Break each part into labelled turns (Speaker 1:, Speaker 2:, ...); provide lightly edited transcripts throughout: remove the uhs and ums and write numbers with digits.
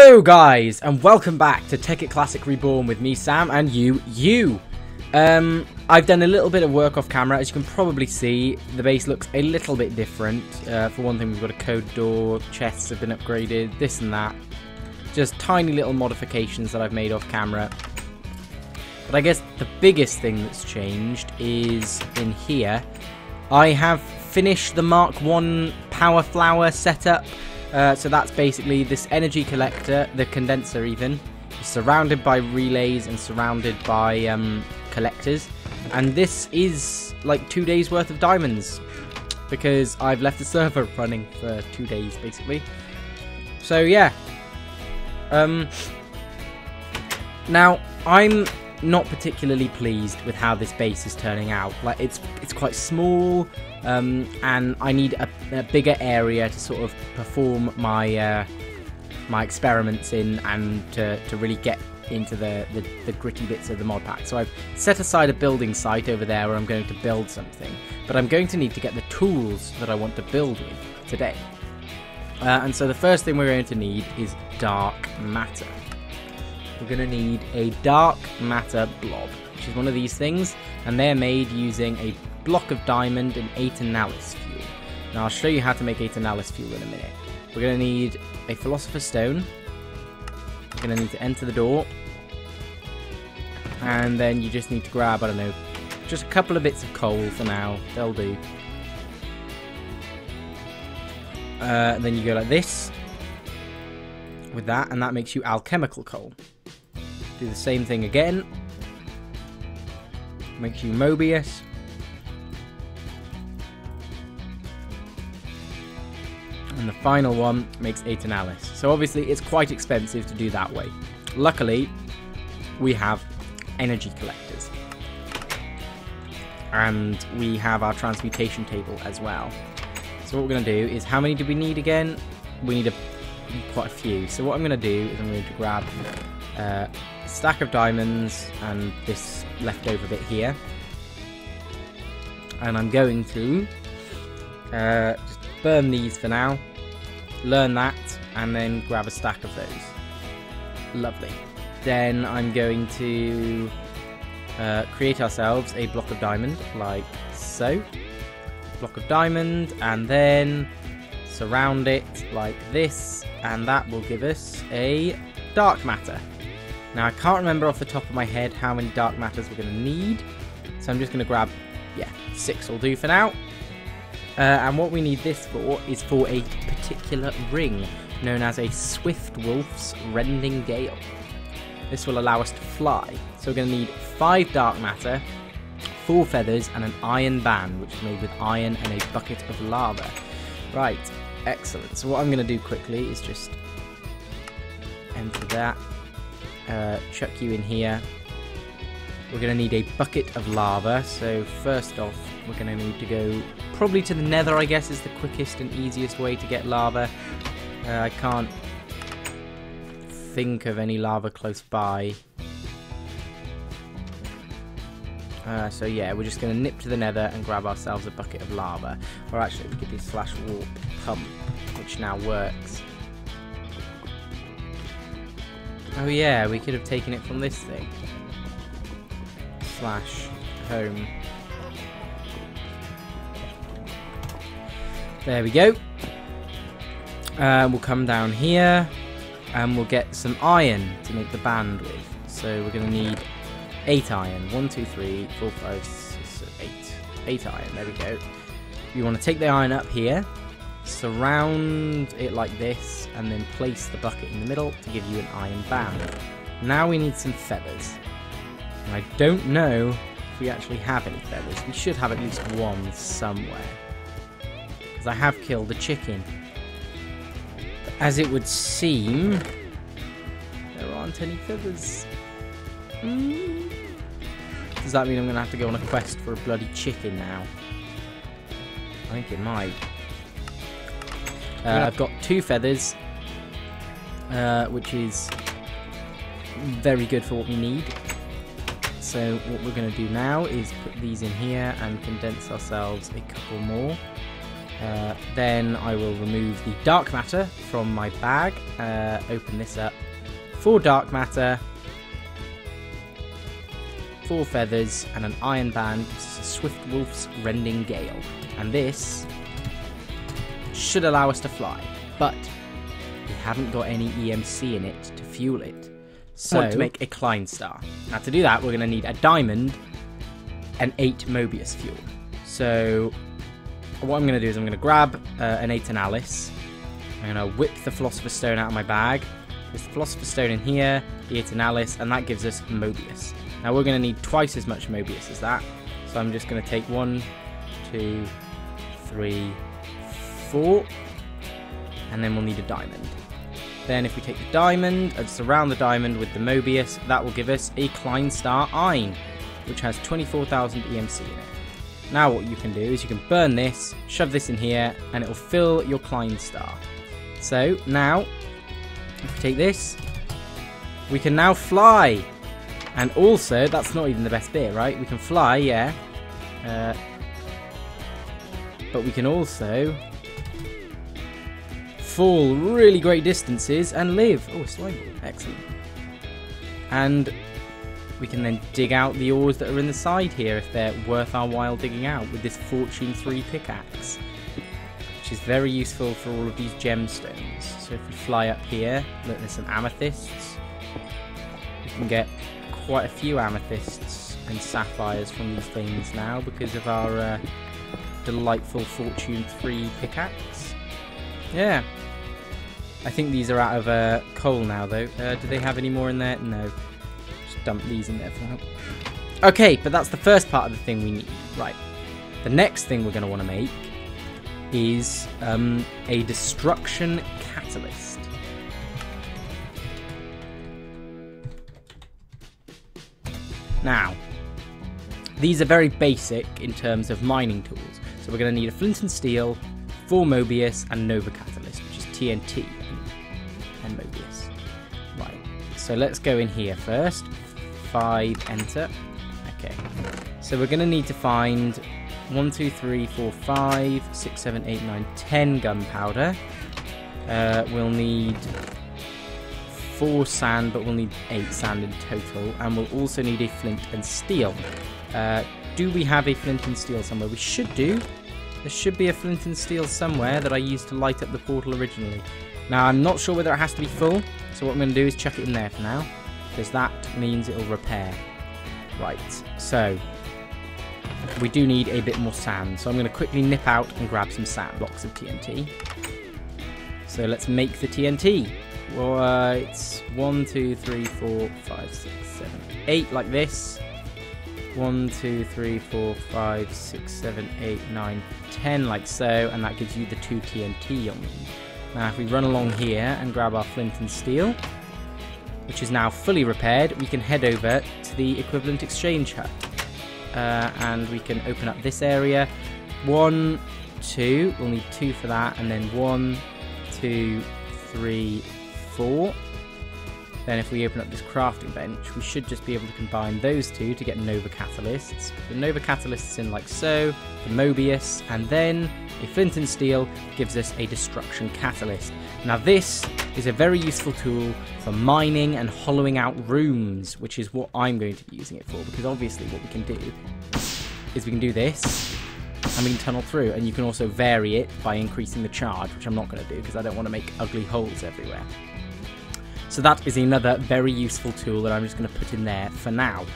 Speaker 1: Hello guys, and welcome back to Tekkit Classic Reborn with me, Sam, and you. I've done a little bit of work off camera. As you can probably see, the base looks a little bit different. For one thing, we've got a code door, chests have been upgraded, this and that. Just tiny little modifications that I've made off camera. But I guess the biggest thing that's changed is in here. I have finished the Mark 1 power flower setup. So that's basically this energy collector, the condenser even, is surrounded by relays and surrounded by collectors. And this is like 2 days worth of diamonds, because I've left the server running for 2 days basically. So yeah. Now I'm not particularly pleased with how this base is turning out. Like it's quite small. And I need a bigger area to sort of perform my my experiments in, and to really get into the gritty bits of the mod pack. So I've set aside a building site over there where I'm going to build something, but I'm going to need to get the tools that I want to build with today. And so the first thing we're going to need is dark matter. We're going to need a dark matter blob, which is one of these things, and they're made using a block of diamond and 8 analysis fuel. Now I'll show you how to make 8 analysis fuel in a minute. We're going to need a philosopher's stone. We're going to need to enter the door, and then you just need to grab, I don't know, just a couple of bits of coal for now. They'll do. Then you go like this with that, and that makes you alchemical coal. Do the same thing again. Makes you Mobius. And the final one makes 8 analysis. So obviously it's quite expensive to do that way. Luckily, we have energy collectors. And we have our transmutation table as well. So what we're going to do is, how many do we need again? We need quite a few. So what I'm going to do is I'm going to grab a stack of diamonds and this leftover bit here. And I'm going to just burn these for now, learn that, and then grab a stack of those. Lovely. Then I'm going to create ourselves a block of diamond, like so. Block of diamond, and then surround it like this, and that will give us a dark matter. Now I can't remember off the top of my head how many dark matters we're going to need, so I'm just going to grab, yeah, 6 will do for now. And what we need this for is for a particular ring known as a Swift Wolf's Rending Gale. This will allow us to fly. So we're going to need 5 dark matter, 4 feathers, and an iron band, which is made with iron and a bucket of lava. Right, excellent. So what I'm going to do quickly is just enter that, chuck you in here. We're going to need a bucket of lava. So first off, we're going to need to go probably to the nether, I guess, is the quickest and easiest way to get lava. I can't think of any lava close by. So yeah, we're just going to nip to the nether and grab ourselves a bucket of lava. Or actually, we could do /warp pump, which now works. Oh yeah, we could have taken it from this thing. /home. There we go. We'll come down here and we'll get some iron to make the band with. So we're going to need 8 iron. 1, 2, 3, 4, 5, 6, 8. 8 iron. There we go. You want to take the iron up here, surround it like this, and then place the bucket in the middle to give you an iron band. Now we need some feathers. And I don't know if we actually have any feathers. We should have at least one somewhere, because I have killed a chicken. But as it would seem, there aren't any feathers. Does that mean I'm going to have to go on a quest for a bloody chicken now? I think it might. I've got 2 feathers, which is very good for what we need. So what we're going to do now is put these in here and condense ourselves a couple more. Then I will remove the dark matter from my bag. Open this up. 4 dark matter, 4 feathers, and an iron band. This is a Swift Wolf's Rending Gale. And this should allow us to fly. But we haven't got any EMC in it to fuel it. So to make a Klein Star. Now to do that, we're going to need a diamond and 8 Mobius fuel. So what I'm going to do is I'm going to grab an 8 Analysis. I'm going to whip the Philosopher's Stone out of my bag. There's the Philosopher's Stone in here, the 8 Analysis, and that gives us Mobius. Now we're going to need twice as much Mobius as that. So I'm just going to take 1, 2, 3, 4, and then we'll need a diamond. Then if we take the diamond and surround the diamond with the Mobius, that will give us a Klein Star Ein, which has 24,000 EMC in it. Now what you can do is you can burn this, shove this in here, and it will fill your Klein Star. So now, if we take this, we can now fly. And also, that's not even the best bit, right? We can fly, yeah. But we can also fall really great distances and live. Oh, a slime ball. Excellent. And we can then dig out the ores that are in the side here if they're worth our while digging out with this Fortune 3 pickaxe, which is very useful for all of these gemstones. So if we fly up here, look, there's some amethysts. We can get quite a few amethysts and sapphires from these things now because of our delightful Fortune 3 pickaxe. Yeah. I think these are out of coal now, though. Do they have any more in there? No. Just dump these in there for now. Okay, but that's the first part of the thing we need. Right. The next thing we're going to want to make is a destruction catalyst. Now, these are very basic in terms of mining tools. So we're going to need a flint and steel, 4 Mobius, and Nova Catalyst, which is TNT and Mobius. Right, so let's go in here first. 5, enter. Okay, so we're going to need to find 1, 2, 3, 4, 5, 6, 7, 8, 9, 10 gunpowder. We'll need 4 sand, but we'll need 8 sand in total, and we'll also need a flint and steel. Do we have a flint and steel somewhere? We should do. There should be a flint and steel somewhere that I used to light up the portal originally. Now, I'm not sure whether it has to be full, so what I'm going to do is chuck it in there for now, because that means it'll repair. Right, so we do need a bit more sand, so I'm going to quickly nip out and grab some sand blocks of TNT. So let's make the TNT. Well, it's 1, 2, 3, 4, 5, 6, 7, 8 like this. 1, 2, 3, 4, 5, 6, 7, 8, 9, 10 like so, and that gives you the 2 TNT you'll need. Now if we run along here and grab our flint and steel, which is now fully repaired, we can head over to the equivalent exchange hut. And we can open up this area. 1, 2, we'll need 2 for that, and then 1, 2, 3, 4. Then if we open up this crafting bench, we should just be able to combine those 2 to get Nova Catalysts. The Nova Catalysts in like so, the Mobius, and then a flint and steel gives us a destruction catalyst. Now this is a very useful tool for mining and hollowing out rooms, which is what I'm going to be using it for, because obviously what we can do is we can do this, and we can tunnel through, and you can also vary it by increasing the charge, which I'm not going to do because I don't want to make ugly holes everywhere. So that is another very useful tool that I'm just going to put in there for now.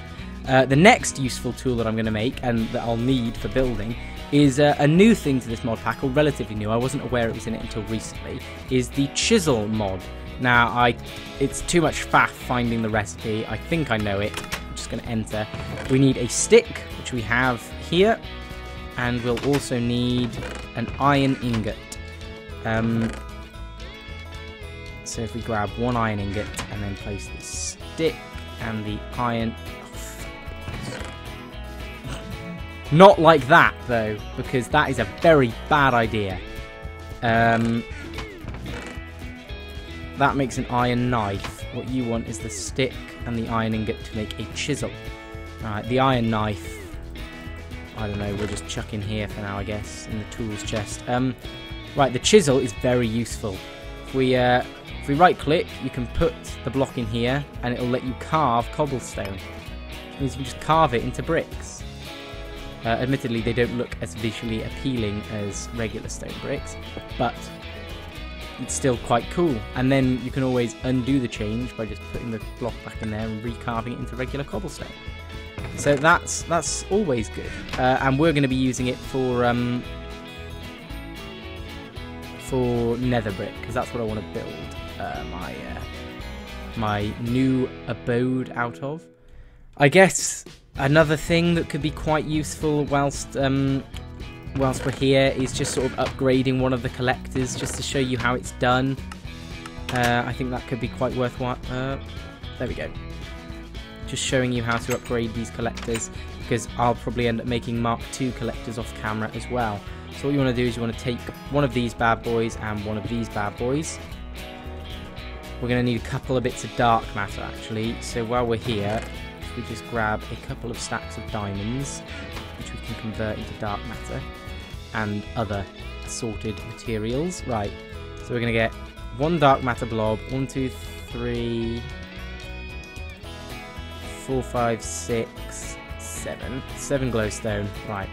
Speaker 1: The next useful tool that I'm going to make, and that I'll need for building, is a new thing to this mod pack, or relatively new. I wasn't aware it was in it until recently, is the chisel mod. Now, it's too much faff finding the recipe. I think I know it. I'm just going to enter. We need a stick, which we have here, and we'll also need an iron ingot. So if we grab 1 iron ingot and then place the stick and the iron... Not like that, though, because that is a very bad idea. That makes an iron knife. What you want is the stick and the iron ingot to make a chisel. Alright, the iron knife I don't know, we'll just chuck in here for now, I guess, in the tools chest. Right, the chisel is very useful. If we right-click, you can put the block in here, and it'll let you carve cobblestone. Which means you can just carve it into bricks. Admittedly, they don't look as visually appealing as regular stone bricks, but it's still quite cool. And then you can always undo the change by just putting the block back in there and recarving it into regular cobblestone. So that's always good. And we're going to be using it for nether brick, because that's what I want to build my new abode out of. I guess another thing that could be quite useful whilst we're here is just sort of upgrading one of the collectors, just to show you how it's done. I think that could be quite worthwhile. There we go. Just showing you how to upgrade these collectors, because I'll probably end up making Mark II collectors off camera as well. So what you want to do is you want to take one of these bad boys and one of these bad boys. We're going to need a couple of bits of dark matter actually, so while we're here, we just grab a couple of stacks of diamonds, which we can convert into dark matter, and other assorted materials. Right, so we're going to get one dark matter blob, 1, 2, 3, 4, 5, 6, 7. 7 glowstone. Right,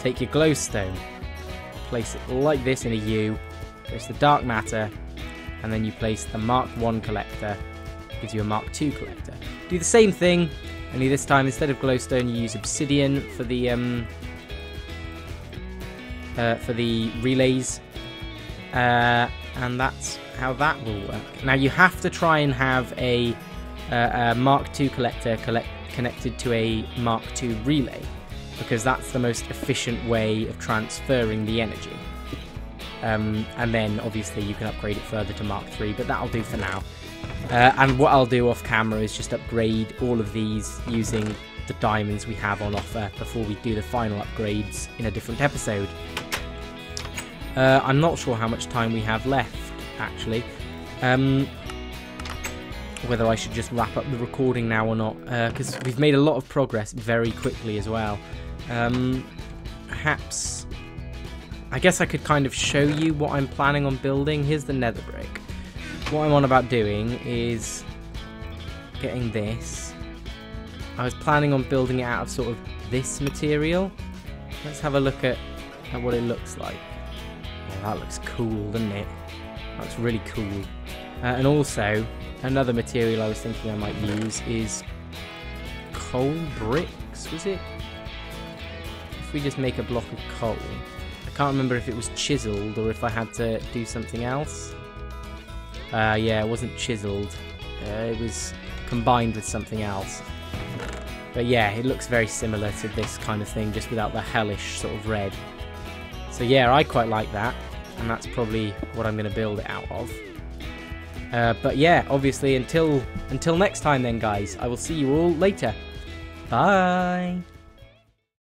Speaker 1: take your glowstone, place it like this in a U, place the dark matter, and then you place the Mark I collector, gives you a Mark II collector. Do the same thing, only this time instead of glowstone you use obsidian for the relays, and that's how that will work. Now you have to try and have a Mark II collector connected to a Mark II relay, because that's the most efficient way of transferring the energy. And then obviously you can upgrade it further to Mark III, but that'll do for now. And what I'll do off camera is just upgrade all of these using the diamonds we have on offer before we do the final upgrades in a different episode. I'm not sure how much time we have left, actually. Whether I should just wrap up the recording now or not, because we've made a lot of progress very quickly as well. Perhaps, I guess I could kind of show you what I'm planning on building. Here's the nether brick. What I'm on about doing is getting this. I was planning on building it out of sort of this material. Let's have a look at what it looks like. Oh, that looks cool, doesn't it? That's really cool. And also, another material I was thinking I might use is coal bricks, was it? If we just make a block of coal. I can't remember if it was chiseled or if I had to do something else. Yeah, it wasn't chiseled. It was combined with something else. But yeah, it looks very similar to this kind of thing, just without the hellish sort of red. So yeah, I quite like that, and that's probably what I'm going to build it out of. But yeah, obviously, until next time then, guys, I will see you all later. Bye!